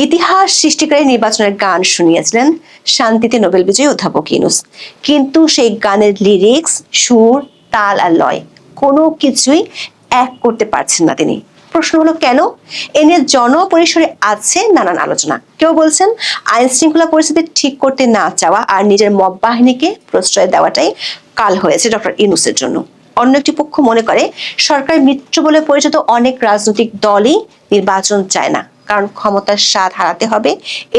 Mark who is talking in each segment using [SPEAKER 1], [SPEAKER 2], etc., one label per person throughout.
[SPEAKER 1] ইতিহাস সৃষ্টিকারী নির্বাচনের গান শুনিয়েছিলেন শান্তিতে নোবেল বিজয়ী অধ্যাপক ইউনূস, কিন্তু সেই গানের লিরিক্স, সুর, তাল আর লয় কোনো কিছুই এক করতে পারছেন না তিনি। প্রশ্ন হলো কেন? এ নিয়ে জনপরিসরে আছে নানান আলোচনা। কেউ বলছেন আইন শৃঙ্খলা পরিস্থিতি ঠিক করতে না চাওয়া আর নিজের মব বাহিনীকে প্রশ্রয় দেওয়াটাই কাল হয়েছে ডক্টর ইউনূসের জন্য। অন্য একটি পক্ষ মনে করে সরকার মিত্র বলে পরিচিত অনেক রাজনৈতিক দলই নির্বাচন চায় না, কারণ ক্ষমতার স্বাদ হারাতে হবে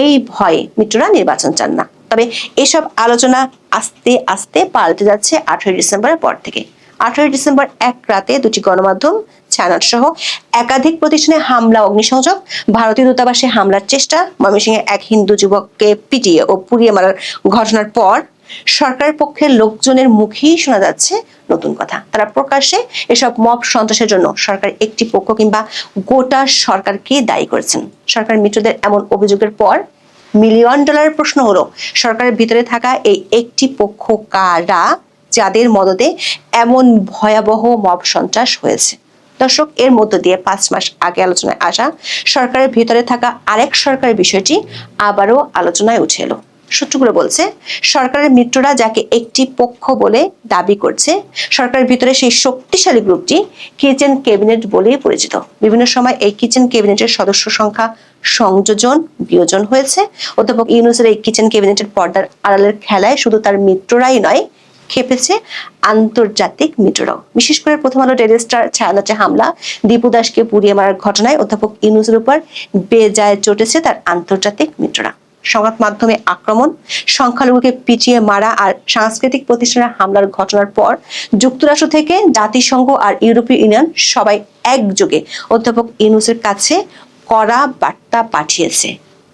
[SPEAKER 1] এই ভয়ে মিত্ররা নির্বাচন চান না। তবে এসব আলোচনা আস্তে আস্তে পাল্টে যাচ্ছে 18 ডিসেম্বরের পর থেকে। 18 ডিসেম্বর এক রাতে দুটি গণমাধ্যম চ্যানেল সহ একাধিক প্রতিষ্ঠানে হামলা, অগ্নিসংযোগ, ভারতীয় দূতাবাসে হামলার চেষ্টা, ময়মনসিংহে এক হিন্দু যুবককে পিটিয়ে ও পুড়িয়ে মারার ঘটনার পর সরকারের পক্ষের লোকজনের মুখেই শোনা যাচ্ছে নতুন কথা। তারা প্রকাশ্যে এসব মব সন্ত্রাসের জন্য সরকার একটি পক্ষ কিংবা গোটা সরকারকে দায়ী করেছেন। সরকার মিত্রদের এমন অভিযোগের পর মিলিয়ন ডলারের প্রশ্ন হলো, সরকারের ভিতরে থাকা এই একটি পক্ষ কারা, যাদের মদদে এমন ভয়াবহ মব সন্ত্রাস হয়েছে? দর্শক, এর মধ্য দিয়ে 5 মাস আগে আলোচনায় আসা সরকারের ভিতরে থাকা আরেক সরকারের বিষয়টি আবারও আলোচনায় উঠে এলো। সূত্রগুলো বলছে, সরকারের মিত্ররা যাকে একটি পক্ষ বলে দাবি করছে, সরকারের ভিতরে সেই শক্তিশালী গ্রুপটি কিচেন ক্যাবিনেট বলেই পরিচিত। বিভিন্ন সময় এই কিচেন ক্যাবিনেটের সদস্য সংখ্যা সংযোজন, বিয়োজন হয়েছে। অধ্যাপক ইউনূসের এই কিচেন ক্যাবিনেটের পর্দার আড়ালের খেলায় শুধু তার মিত্ররাই নয়, খেপেছে আন্তর্জাতিক মিত্ররাও। বিশেষ করে প্রথম আলো ডেইলি স্টার ছায়ানটে হামলা, দীপু দাসকে পুড়িয়ে মারার ঘটনায় অধ্যাপক ইউনূসের উপর বেজায় চটেছে তার আন্তর্জাতিক মিত্ররা। সংবাদ মাধ্যমে আক্রমণ, সংখ্যালঘুকে পিটিয়ে মারা আর সাংস্কৃতিক প্রতিষ্ঠানের হামলার ঘটনার পর যুক্তরাষ্ট্র থেকে জাতিসংঘ আর ইউরোপীয় ইউনিয়ন সবাই একযোগে অধ্যাপক ইউনূসের কাছে কড়া বার্তা পাঠিয়েছে।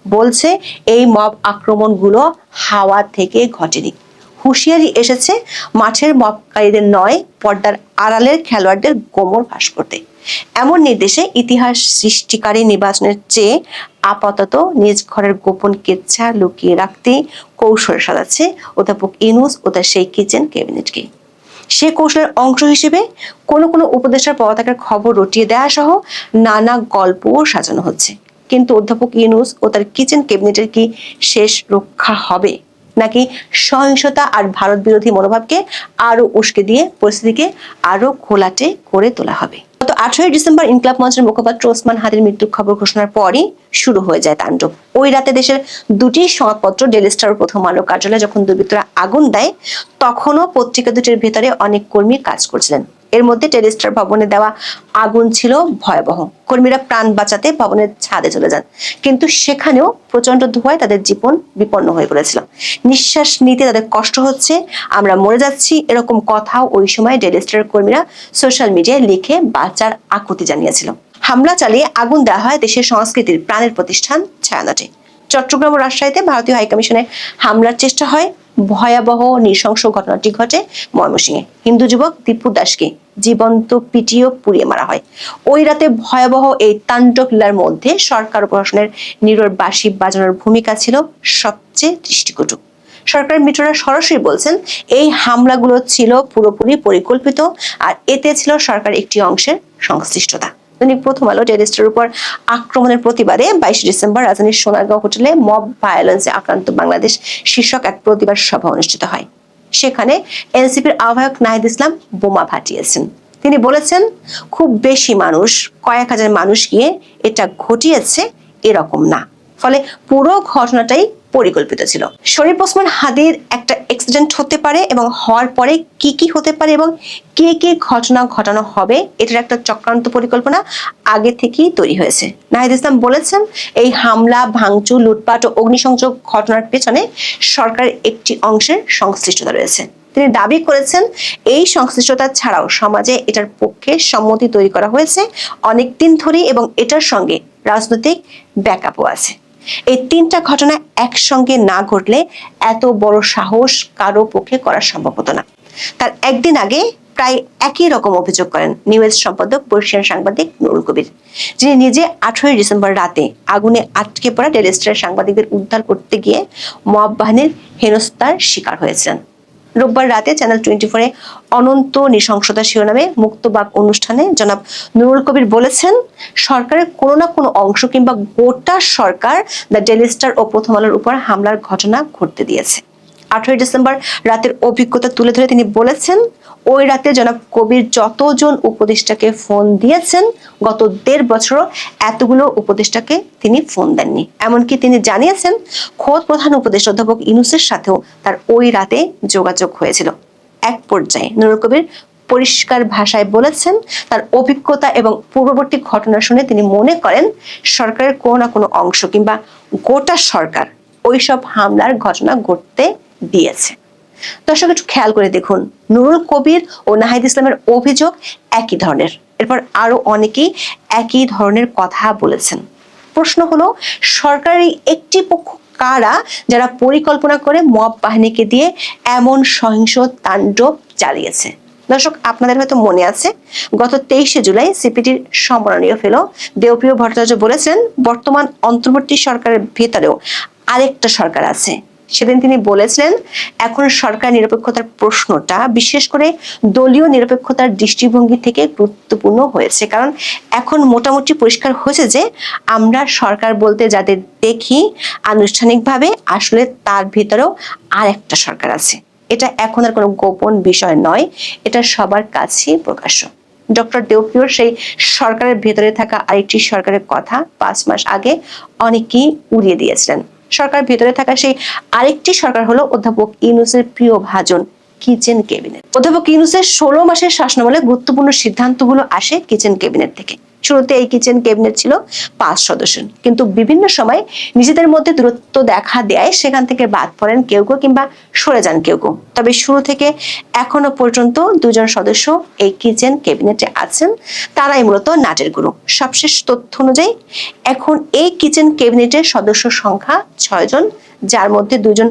[SPEAKER 1] বলছে এই মব আক্রমণগুলো হাওয়া থেকে ঘটেনি। হুঁশিয়ারি এসেছে মাঠের মবকারীদের নয়, পর্দার আড়ালের খেলোয়াড়দের গোমর ফাঁস করতে। এমন নির্দেশে ইতিহাস সৃষ্টিকারী নির্বাচনের চেয়ে আপাতত নিজ ঘরের গোপন কেচ্ছা লুকিয়ে রাখতে কৌশল সাজাচ্ছে অধ্যাপক ইউনূস ও তার সেই কিচেন ক্যাবিনেটকে। সে কৌশলের অংশ হিসেবে কোনো কোনো উপদেষ্টার পদত্যাগের খবর রটিয়ে দেওয়া সহ নানা গল্পও সাজানো হচ্ছে। কিন্তু অধ্যাপক ইউনূস ও তার কিচেন ক্যাবিনেটের কি শেষ রক্ষা হবে, নাকি সহিংসতা আর ভারত বিরোধী মনোভাবকে আরো উস্কে দিয়ে পরিস্থিতিকে আরো ঘোলাটে করে তোলা হবে? গত 18 ডিসেম্বর ইনকিলাব মঞ্চের মুখপাত্র ওসমান হাদির মৃত্যুর খবর ঘোষণার পরই শুরু হয়ে যায় তাণ্ডব। ওই রাতে দেশের দুটি সংবাদপত্র ডেইলি স্টার ও প্রথম আলো কার্যালয়ে যখন দুর্বৃত্তরা আগুন দেয়, তখনও পত্রিকা দুটির ভেতরে অনেক কর্মী কাজ করছিলেন। এর মধ্যে ডেইলি স্টার ভবনে দেওয়া আগুন ছিল ভয়াবহ। কর্মীরা প্রাণ বাঁচাতে ভবনের ছাদে চলে যান, কিন্তু সেখানেও প্রচন্ড ধোঁয়ায় তাদের জীবন বিপন্ন হয়ে পড়েছিল। নিঃশ্বাস নিতে তাদের কষ্ট হচ্ছে, আমরা মরে যাচ্ছি, এরকম কথাও ওই সময় ডেইলি স্টারের কর্মীরা সোশ্যাল মিডিয়ায় লিখে বাঁচার আকুতি জানিয়েছিল। হামলা চালিয়ে আগুন দেওয়া হয় দেশের সংস্কৃতির প্রাণের প্রতিষ্ঠান ছায়ানটে। চট্টগ্রাম ও রাজশাহীতে ভারতীয় হাইকমিশনে হামলার চেষ্টা হয়। ভয়াবহ নৃশংস ঘটনাটি ঘটে ময়মনসিংহে। হিন্দু যুবক দীপু দাসকে জীবন্ত পিটিয়ে পুড়িয়ে মারা হয়। ওই রাতে ভয়াবহ এই তাণ্ডব লীলার মধ্যে সরকার ও প্রশাসনের নীরব বাঁশি বাজানোর ভূমিকা ছিল সবচেয়ে দৃষ্টিকটু। সরকারের মিত্ররা সরাসরি বলছেন এই হামলাগুলো ছিল পুরোপুরি পরিকল্পিত আর এতে ছিল সরকার একটি অংশের সংশ্লিষ্টতা। দৈনিক প্রথম আলো ডেইলি স্টারের উপর আক্রমণের প্রতিবাদে 22 ডিসেম্বর রাজধানীর সোনারগাঁও হোটেলে মব ভায়োলেন্সে আক্রান্ত বাংলাদেশ শীর্ষক এক প্রতিবাদ সভা অনুষ্ঠিত হয়। সেখানে এনসিপির আহ্বায়ক নাহিদ ইসলাম বোমা ফাটিয়েছেন। তিনি বলেছেন, খুব বেশি মানুষ, কয়েক হাজার মানুষ গিয়ে এটা ঘটিয়েছে এরকম না, ফলে পুরো ঘটনাটাই পরিকল্পিত ছিল। শরীফ ওসমান হাদির একটা অ্যাক্সিডেন্ট হতে পারে এবং হওয়ার পরে কি কি হতে পারে এবং কে কে ঘটনা ঘটানো হবে, এটার একটা চক্রান্ত পরিকল্পনা আগে থেকেই তৈরি হয়েছে। নাহিদ ইসলাম বলেছেন, এই হামলা, ভাঙচুর, লুটপাট ও অগ্নিসংযোগ ঘটনার পেছনে সরকারের একটি অংশের সংশ্লিষ্টতা রয়েছে। তিনি দাবি করেছেন, এই সংশ্লিষ্টতা ছাড়াও সমাজে এটার পক্ষে সম্মতি তৈরি করা হয়েছে অনেকদিন ধরেই এবং এটার সঙ্গে রাজনৈতিক ব্যাকআপও আছে। এই তিনটা ঘটনা একসঙ্গে না ঘটলে এত বড় সাহস কারো পক্ষে করা সম্ভব হতো না। তার একদিন আগে প্রায় একই রকম অভিযোগ করেন নিউজ সম্পাদক বর্ষিয়ান সাংবাদিক নুরুল কবির, যিনি নিজে 18 ডিসেম্বর রাতে আগুনে আটকে পড়া ডেইলি স্টারের সাংবাদিকদের উদ্ধার করতে গিয়ে মব বাহিনীর হেনস্থার শিকার হয়েছেন। রোববার রাতে চ্যানেল 24-এ অনন্ত নৃশংসতা শিরোনামে মুক্তবাক অনুষ্ঠানে জনাব নুরুল কবির বলেছেন, সরকারের কোনো না কোনো অংশ কিংবা গোটা সরকার দ্য ডেইলি স্টার ও প্রথম আলোর উপর হামলার ঘটনা ঘটতে দিয়েছে। 18 ডিসেম্বর রাতের অভিজ্ঞতা তুলে ধরে তিনি বলেছেন, ওই রাতে জনাব কবির যতজন উপদেষ্টাকে ফোন দিয়েছেন, গত 1.5 বছরও এতগুলো উপদেষ্টাকে তিনি ফোন দেননি। এমনকি তিনি জানিয়েছেন, খোদ প্রধান উপদেষ্টা অধ্যাপক ইউনূসের সাথেও তার ওই রাতে যোগাযোগ হয়েছিল। এক পর্যায়ে নুরুল কবির পরিষ্কার ভাষায় বলেছেন, তার অভিজ্ঞতা এবং পূর্ববর্তী ঘটনা শুনে তিনি মনে করেন সরকারের কোনো না কোনো অংশ কিংবা গোটা সরকার ওইসব হামলার ঘটনা ঘটতে দিয়েছে। দর্শক একটু খেয়াল করে দেখুন, নুরুল কবির ও নাহিদ ইসলামের অভিযোগ একই ধরনের। এরপর আরো অনেকেই একই ধরনের কথা বলেছেন। প্রশ্ন হলো, সরকারের একটি পক্ষ কারা যারা পরিকল্পনা করে মব বাহিনীকে দিয়ে এমন সহিংস তাণ্ডব চালিয়েছে? দর্শক, আপনাদের হয়তো মনে আছে, গত 23 জুলাই সিপিডির সম্মাননীয় ফেলো দেবপ্রিয় ভট্টাচার্য বলেছেন, বর্তমান অন্তর্বর্তী সরকারের ভেতরেও আরেকটা সরকার আছে। সেদিন তিনি বলেছিলেন, এখন সরকার নিরপেক্ষতার প্রশ্নটা বিশেষ করে দলীয় নিরপেক্ষতার দৃষ্টিভঙ্গি থেকে গুরুত্বপূর্ণ হয়েছে, কারণ এখন মোটামুটি পরিষ্কার হয়েছে যে আমরা সরকার বলতে যাদের দেখি আনুষ্ঠানিকভাবে, আসলে তার ভিতরেও আর একটা সরকার আছে। এটা এখন আর কোনো গোপন বিষয় নয়, এটা সবার কাছেই প্রকাশ্য। ডক্টর দেবপ্রিয়র সেই সরকারের ভেতরে থাকা আরেকটি সরকারের কথা 5 মাস আগে অনেকেই উড়িয়ে দিয়েছিলেন। সরকার ভেতরে থাকা সেই আরেকটি সরকার হলো অধ্যাপক ইউনূসের প্রিয় ভাজন কিচেন ক্যাবিনেট। অধ্যাপক ইউনূসের 16 মাসের শাসনামলে গুরুত্বপূর্ণ সিদ্ধান্তগুলো আসে কিচেন ক্যাবিনেট থেকে। শুরুতে এই কিচেন ক্যাবিনেট ছিল 5 সদস্য, কিন্তু বিভিন্ন সময় নিজেদের মধ্যে দূরত্ব দেখা দেয়, সেখান থেকে বাদ পড়েন কেউ কেউ কিংবা সরে যান কেউ কেউ। তবে শুরু থেকে এখনো পর্যন্ত 2 জন সদস্য এই কিচেন ক্যাবিনেটে আছেন, তারাই মূলত নাটের গুরু। সবশেষ তথ্য অনুযায়ী এখন এই কিচেন ক্যাবিনেটের সদস্য সংখ্যা 6 জন, যার মধ্যে 2 জন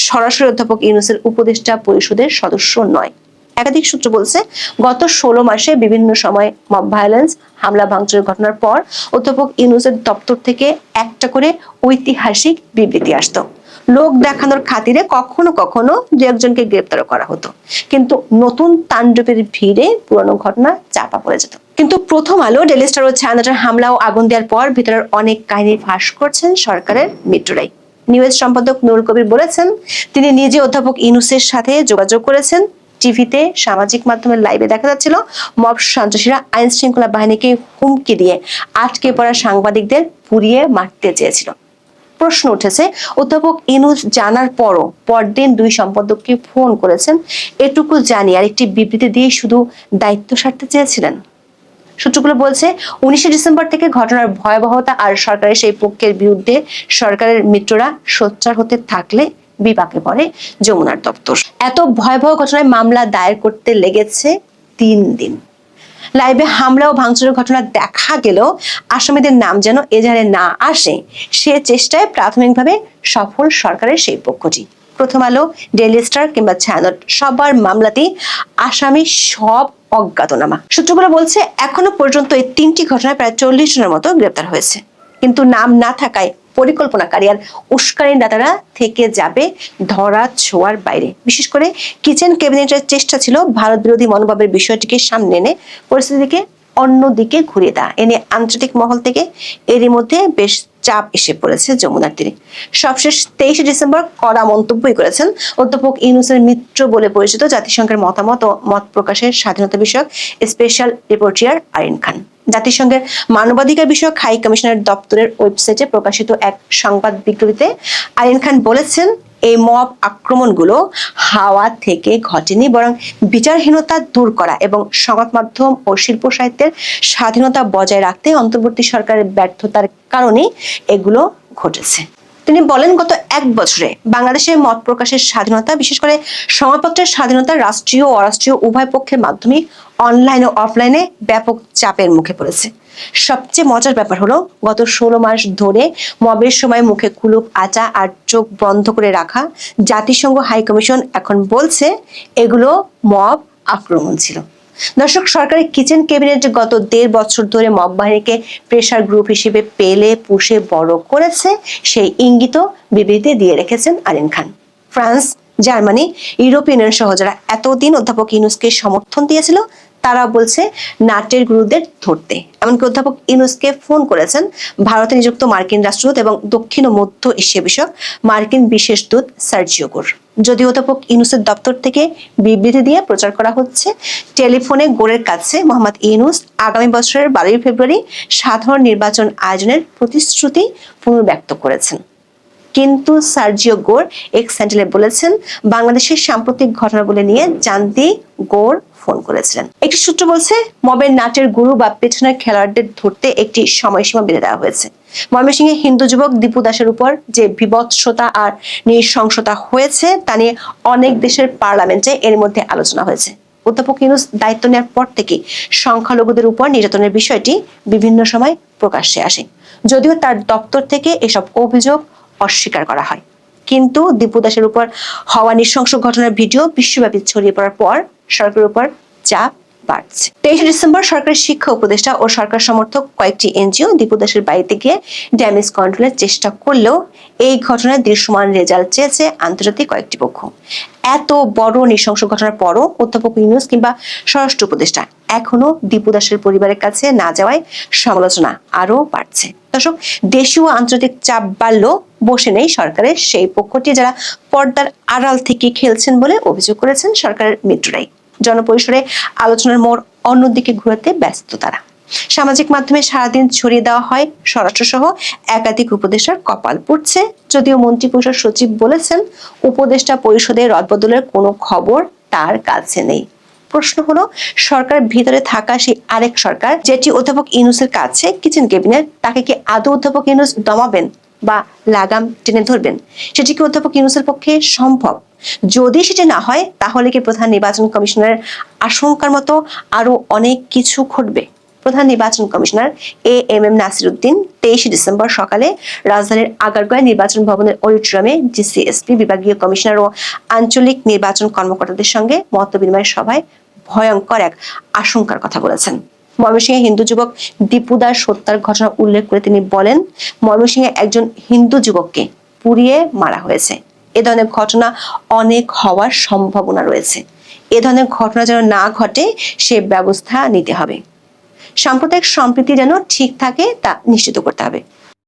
[SPEAKER 1] সরাসরি অধ্যাপক ইউনূসের উপদেষ্টা পরিষদের সদস্য নয়। একাধিক সূত্র বলছে, গত 16 মাসে বিভিন্ন সময় মব ভায়োলেন্স, হামলা ভাঙচুরের ঘটনার পর অধ্যাপক ইউনূসের দপ্তর থেকে একটা করে ঐতিহাসিক বিবৃতি আসতো। লোক দেখানোর খাতিরে কখনো কখনো 2-1জনকে গ্রেপ্তার করা হতো, কিন্তু নতুন তাণ্ডবের ভিড়ে পুরনো ঘটনা চাপা পড়ে যেত। কিন্তু প্রথম আলো, ডেইলি স্টার ও ছায়ানটের হামলা ও আগুন দেওয়ার পর ভিতরের অনেক কাহিনী ফাঁস করছেন সরকারের মিত্ররাই। নিউজ সম্পাদক নুরুল কবির বলেছেন, তিনি নিজে অধ্যাপক ইউনূসের সাথে যোগাযোগ করেছেন। টিভিতে, সামাজিক মাধ্যমে লাইভে দেখা যাচ্ছিল মব সন্ত্রাসীরা আইন শৃঙ্খলা বাহিনীকে হুমকি দিয়ে আটকে পড়া সাংবাদিকদের পুড়িয়ে মারতে চেয়েছিল। প্রশ্ন উঠেছে, অধ্যাপক ইউনূস জানার পরও পরদিন 2 সম্পাদককে ফোন করেছেন, এটুকু জানি আর একটি বিবৃতি দিয়ে শুধু দায়িত্ব সারতে চেয়েছিলেন। সূত্রগুলো বলছে, 19 ডিসেম্বর থেকে ঘটনার ভয়াবহতা আর সরকারের সেই পক্ষের বিরুদ্ধে সরকারের মিত্ররা সোচ্চার হতে থাকলে বিপাকে পড়ে যমুনার দপ্তর। এত ভয়াবহ ঘটনায় মামলা দায়ের করতে লেগেছে 3 দিন। লাইভে হামলা ও ভাঙচুরের ঘটনা দেখা গেলেও আসামিদের নাম যেন এজাহারে না আসে, সে চেষ্টায় প্রাথমিকভাবে সফল সরকারের সেই পক্ষটি। প্রথম আলো, ডেইলি স্টার কিংবা ছায়ানট, সবার মামলাতেই আসামি সব অজ্ঞাতনামা। সূত্রগুলো বলছে, এখনো পর্যন্ত এই 3টি ঘটনায় প্রায় 40 জনের মতো গ্রেপ্তার হয়েছে, কিন্তু নাম না থাকায় পরিকল্পনাকারী আর উস্কানিদাতারা থেকে যাবে ধরা ছোঁয়ার বাইরে। বিশেষ করে কিচেন ক্যাবিনেটের চেষ্টা ছিল ভারত বিরোধী মনোভাবের বিষয়টিকে সামনে এনে পরিস্থিতিকে অন্যদিকে ঘুরিয়ে দেওয়া। এ নিয়ে আন্তর্জাতিক মহল থেকে এরই মধ্যে বেশ চাপ এসে পড়েছে যমুনার তীরে। সবশেষ 23 ডিসেম্বর কড়া মন্তব্যই করেছেন অধ্যাপক ইউনূসের মিত্র বলে পরিচিত জাতিসংঘের মতামত ও মত প্রকাশের স্বাধীনতা বিষয়ক স্পেশাল রিপোর্টার আরিন খান। জাতিসংঘের মানবাধিকার বিষয়ক হাই কমিশনার দপ্তরের ওয়েবসাইটে প্রকাশিত এক সংবাদ বিজ্ঞপ্তিতে আরিন খান বলেছেন, এই মব আক্রমণগুলো হাওয়া থেকে ঘটেনি, বরং বিচারহীনতা দূর করা এবং সংবাদ মাধ্যম ও শিল্প সাহিত্যের স্বাধীনতা বজায় রাখতে অন্তর্বর্তী সরকারের ব্যর্থতার কারণেই এগুলো ঘটেছে। তিনি বলেন, গত 1 বছরে বাংলাদেশে মত প্রকাশের স্বাধীনতা, বিশেষ করে সংবাদপত্রের স্বাধীনতা রাষ্ট্রীয় ও অরাষ্ট্রীয় উভয় পক্ষের মাধ্যমে অনলাইন ও অফলাইনে ব্যাপক চাপের মুখে পড়েছে। সবচেয়ে মজার ব্যাপার হলো, গত 16 মাস ধরে মবের সময় মুখে কুলুপ আঁচা আর চোখ বন্ধ করে রাখা জাতিসংঘ হাই কমিশন এখন বলছে এগুলো মব আক্রমণ ছিল। দর্শক, সরকারি কিচেন ক্যাবিনেট গত 1.5 বছর ধরে মব বাহিনীকে প্রেসার গ্রুপ হিসেবে পেলে পুষে বড় করেছে, সেই ইঙ্গিত বিবৃতি দিয়ে রেখেছেন আরিন খান। ফ্রান্স, জার্মানি, ইউরোপিয়ান ইউনিয়ন সহ যারা এতদিন অধ্যাপক ইউনূসকে সমর্থন দিয়েছিল তারা বলছে নাটের গুরুদের ধরতে। এমনকি অধ্যাপক ইউনূসকে ফোন করেছেন ভারতে নিযুক্ত মার্কিন রাষ্ট্রদূত এবং দক্ষিণ ও মধ্য এশিয়া বিষয়ক মার্কিন বিশেষ দূত সার্জিও গোর। যদিও অধ্যাপক ইউনূসের দপ্তর থেকে বিবৃতি দিয়ে প্রচার করা হচ্ছে টেলিফোনে গোরের কাছে মোহাম্মদ ইউনূস আগামী বছরের 12 ফেব্রুয়ারি সাধারণ নির্বাচন আয়োজনের প্রতিশ্রুতি পুনর্ব্যক্ত করেছেন। কিন্তু সার্জিও গোর এক্স হ্যান্ডেলে বলেছেন বাংলাদেশের সাম্প্রতিক ঘটনাগুলো নিয়ে জানতে গোর ফোন করেছিলেন। একটি সূত্র বলছে মবের নাটের গুরু বা পেছনের খেলোয়াড়দের ধরতে একটি সময়সীমা বেঁধে দেওয়া হয়েছে। ময়মনসিংহে হিন্দু যুবক দীপু দাসের উপর যে বিভৎসতা আর নৃশংসতা হয়েছে তা নিয়ে অনেক দেশের পার্লামেন্টে এর মধ্যে আলোচনা হয়েছে। অধ্যাপক ইউনূস দায়িত্ব নেওয়ার পর থেকে সংখ্যালঘুদের উপর নির্যাতনের বিষয়টি বিভিন্ন সময় প্রকাশ্যে আসে, যদিও তার দপ্তর থেকে এসব অভিযোগ অস্বীকার করা হয়। কিন্তু দীপু দাসের উপর হওয়া নৃশংস ঘটনার ভিডিও বিশ্বব্যাপী ছড়িয়ে পড়ার পর সরকারের উপর চাপ বাড়ছে। 23 ডিসেম্বর সরকারের শিক্ষা উপদেষ্টা ও সরকার সমর্থক কয়েকটি এনজিও দীপু দাসের বাড়িতে গিয়ে ড্যামেজ কন্ট্রোলের চেষ্টা করলেও এই ঘটনায় দৃশ্যমান রেজাল্ট চেয়েছে আন্তর্জাতিক কয়েকটি পক্ষ। এত বড় নৃশংস ঘটনার পরও অধ্যাপক ইউনূস কিংবা স্বরাষ্ট্র উপদেষ্টা এখনো দীপু দাসের পরিবারের কাছে না যাওয়ায় সমালোচনা আরো বাড়ছে। দর্শক, দেশীয় আন্তর্জাতিক চাপ বাড়লেও বসে নেই সরকারের সেই পক্ষটি যারা পর্দার আড়াল থেকে খেলছেন বলে অভিযোগ করেছেন সরকারের মিত্ররাই। জনপরিসরে আলোচনার মোড় অন্যদিকে ঘুরাতে ব্যস্ত তারা। সামাজিক মাধ্যমে সারাদিন ছড়িয়ে দেওয়া হয় স্বরাষ্ট্র সহ একাধিক উপদেষ্টার কপাল পুড়ছে, যদিও মন্ত্রিপরিষদ সচিব বলেছেন উপদেষ্টা পরিষদে রদবদলের কোনো খবর তার কাছে নেই। প্রশ্ন হলো সরকার ভিতরে থাকা সেই আরেক সরকার যেটি অধ্যাপক ইউনূসের কাছে কিচেন ক্যাবিনেট, তাকে কি আদৌ অধ্যাপক ইউনূস দমাবেন বা লাগাম টেনে ধরবেন? সেটি কি অধ্যাপক ইউনূসের পক্ষে সম্ভব? যদি সেটি না হয় তাহলে কি প্রধান নির্বাচন কমিশনারের আশঙ্কার মতো আরো অনেক কিছু ঘটবে? প্রধান নির্বাচন commissioner AMM Nasir Uddin 23 December সকালে রাজধানীর আগারগাঁও নির্বাচন ভবনের অডিটোরিয়ামে ডিসিএসপি, বিভাগীয় কমিশনার ও আঞ্চলিক নির্বাচন কর্মকর্তাদের সঙ্গে মতবিনিময় সভায় ভয়ঙ্কর এক আশঙ্কার কথা বলেছেন। ময়মনসিংহে হিন্দু যুবক দীপু দাস হত্যার ঘটনা উল্লেখ করে তিনি বলেন, ময়মনসিংহে একজন হিন্দু যুবককে পুড়িয়ে মারা হয়েছে। এ ধরনের ঘটনা অনেক হওয়ার সম্ভাবনা রয়েছে। এ ধরনের ঘটনা যেন না ঘটে সে ব্যবস্থা নিতে হবে। সাম্প্রদায়িক সম্প্রীতি যেন ঠিক থাকে তা নিশ্চিত করতে হবে।